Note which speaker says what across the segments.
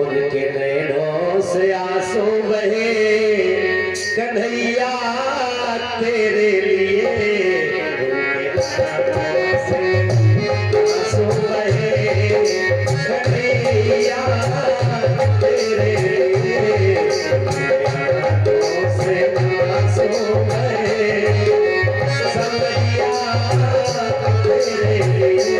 Speaker 1: उनके नैनों से आंसू बहे कन्हैया तेरे लिए, उनके नैनों से आंसू बहे कन्हैया तेरे लिए, उनके नैनों से आंसू बहे समैया तेरे लिए।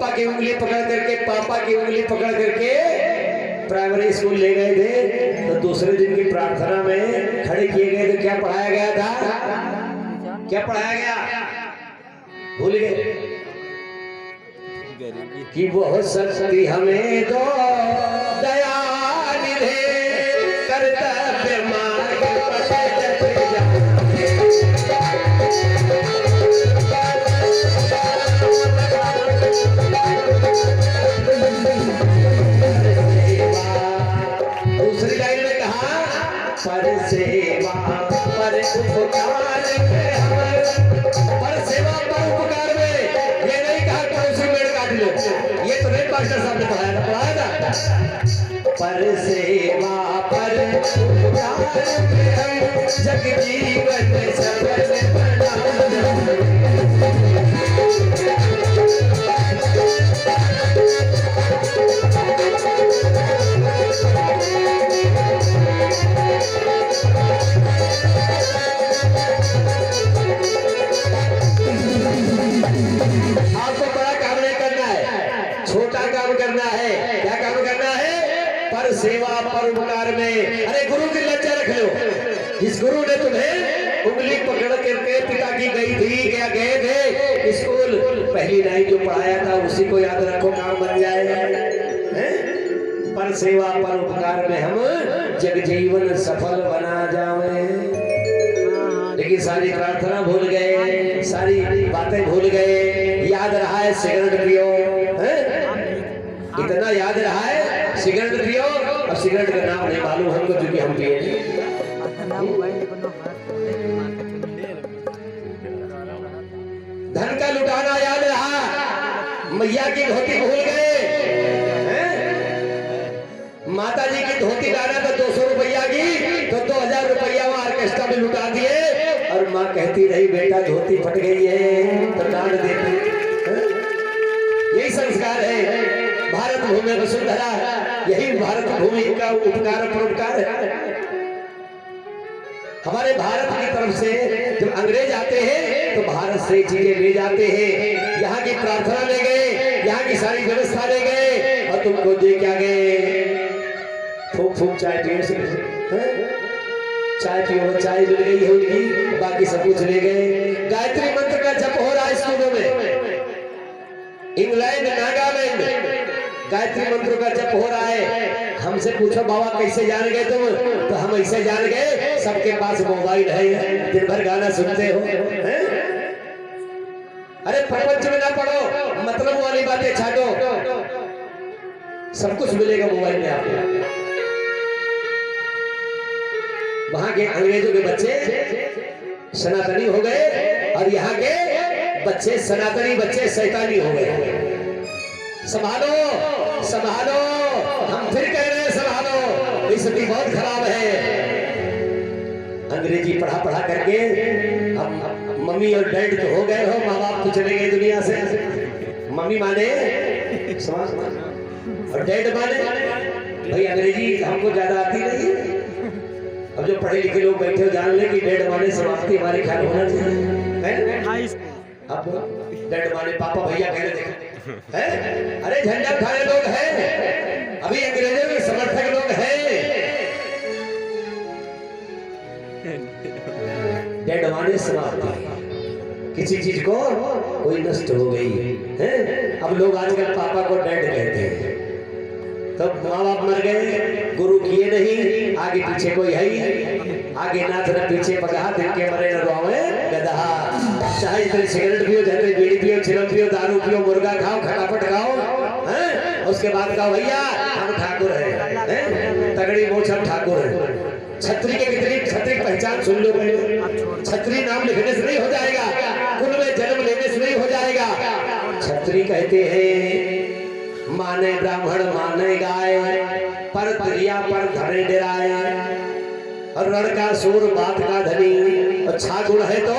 Speaker 1: की उंगली पकड़ करके, पापा की उंगली पकड़ करके प्राइमरी स्कूल ले गए थे। तो दूसरे दिन की प्रार्थना में खड़े किए गए तो क्या पढ़ाया गया था? क्या पढ़ाया गया? भूल गए कि वह शक्ति हमें दो दया निधे कर्तव्य मार्ग पर चले जाओ। ये तो नहीं मास्टर साहब ने पढ़ाया था पर सेवा पर जग जीवन सफल आपको बड़ा काम नहीं करना है, छोटा काम करना है। क्या काम करना है? पर सेवा पर उपकार में। अरे गुरु की लज्जा रख लो। जिस गुरु ने तुम्हें उंगली पकड़ करके पिता की गई थी क्या गए थे स्कूल, पहली लाइन जो पढ़ाया था उसी को याद रखो, काम बन जाएगा। पर सेवा पर उपकार में हम जग जीवन सफल बना जावे। लेकिन सारी प्रार्थना भूल गए, सारी बातें भूल गए। याद रहा है सिगरेट पियो, इतना याद रहा है सिगरेट पियो, और सिगरेट का नाम नहीं मालूम हमको क्योंकि हम पिए नहीं। धन का लुटाना याद रहा, मैया की धोती भूल गए। माता जी की धोती लाना तो 200 रुपया की, तो 2000 रुपया वहां ऑर्केस्ट्रा में लुटा दिए। और माँ कहती रही बेटा धोती फट गई है तो डांट देती। यही संस्कार है भारत भूमि वसुंधरा, यही भारत भूमि का उपकार परोपकार है। हमारे भारत की तरफ से जब अंग्रेज आते हैं तो भारत से चीजें ले जाते हैं, यहाँ की प्रार्थना ले गए, यहाँ की सारी व्यवस्था ले गए, और तुमको दे क्या गए? फूक फूक चाय पियो, चाय पियो, चाय मिल गई है उनकी, बाकी सब कुछ ले गए। गायत्री मंत्र का जप हो रहा है स्कूलों में, इंग्लैंड नागालैंड में गायत्री मंत्र का जप हो रहा है। हमसे पूछो बाबा कैसे जान गए तुम, तो हम ऐसे जान गए, सबके पास मोबाइल है, दिन भर गाना सुनते हो। अरे प्रपंच में ना पढ़ो, मतलब वाली बातें छाटो, सब कुछ मिलेगा मोबाइल में आपको। वहां के अंग्रेजों के बच्चे सनातनी हो गए और यहाँ के बच्चे सनातनी बच्चे शैतानी हो गए। संभालो संभालो, हम फिर कह रहे हैं संभालो, स्थिति बहुत खराब है। अंग्रेजी पढ़ा पढ़ा करके हम मम्मी और डैड तो हो गए हो, माँ बाप तो चले गए दुनिया से। मम्मी माने और डैड माने, भाई अंग्रेजी हमको ज्यादा आती नहीं। अब जो पढ़े लिखे लोग बैठे हो जान ले कि डेढ़ माने समाप्ति हमारे ख्याल होना चाहिए। अब डेढ़ माने पापा भैया कह रहे हैं, अरे झंडा खाने लोग हैं, अभी अंग्रेजों के समर्थक लोग हैं। डेढ़ माने समाप्ति, किसी चीज को कोई नष्ट हो गई है। अब लोग आजकल पापा को डैड कहते हैं। तब माँ बाप मर गए, गुरु किए नहीं, आगे पीछे कोई है ही, आगे नाथ न पीछे पगहा, दिन के मरे न रोवे गधा। चाहे इतने सिगरेट पियो, चाहे बीड़ी पियो, चिलम पियो, दारू पियो, मुर्गा खाओ, खटापट खाओ, उसके बाद कहो भैया हम ठाकुर हैं, तगड़ी मोछ हम ठाकुर हैं। छत्री के कितनी छत्री पहचान सुन लो पहले। छत्री नाम लिखने से नहीं हो जाएगा, कुल में जन्म लेने से नहीं हो जाएगा। छत्री कहते हैं माने ब्राह्मण माने गाय, पर दरिया पर धरे डराए, और लड़का सूर बात का धनी, अच्छा गुण है तो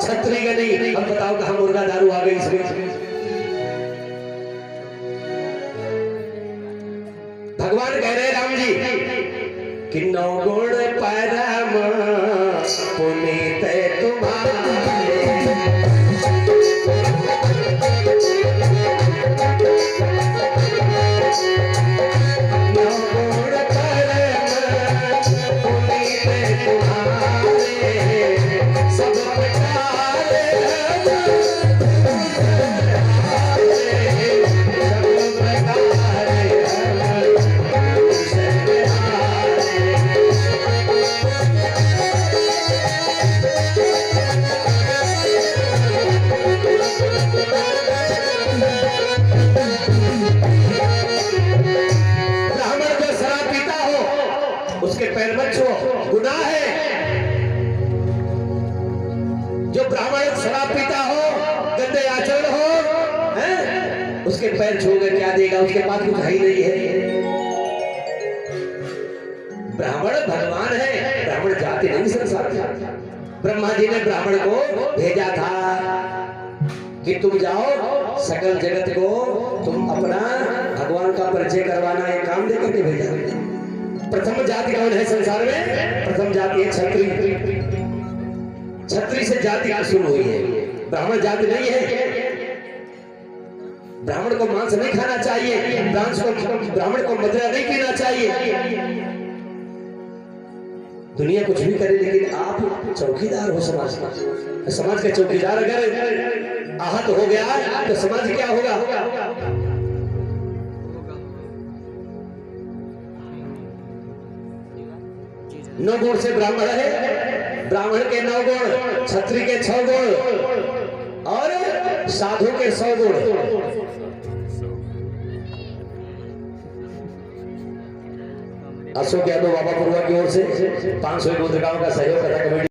Speaker 1: छत्री गनी। अब बताओ कहाँ मुर्गा दारू आ गई इसमें। भगवान कह रहे राम जी कि 9 गुण परम पुनीत तुम्हारे, पैर मत छुओ, गुनाह है। जो ब्राह्मण शराब पीता हो, गंदे आचरण हो, उसके पैर छूओगे क्या क्या देगा, उसके पास कुछ है ही नहीं है। ब्राह्मण भगवान है, ब्राह्मण जाति नहीं संसार में। ब्रह्मा जी ने ब्राह्मण को भेजा था कि तुम जाओ सकल जगत को तुम अपना भगवान का परिचय करवाना, एक काम देकर के भेजा। प्रथम जाति कौन है संसार में? प्रथम जाति है क्षत्रिय। क्षत्रिय से जाति शुरू हुई है, ब्राह्मण जाति नहीं है। ब्राह्मण को मांस नहीं खाना चाहिए, ब्राह्मण को मदिरा नहीं पीना चाहिए। दुनिया कुछ भी करे लेकिन आप चौकीदार हो समाज का। समाज का चौकीदार अगर आहत हो गया तो समाज क्या होगा? नौ गुण से ब्राह्मण है, ब्राह्मण के 9 गुण, क्षत्रिय के 6 गुण और साधु के 100 गुण। अशोक यादव बाबा पुरवा की ओर से 500 मुद्रिकाओं का सहयोग कथा कमेटी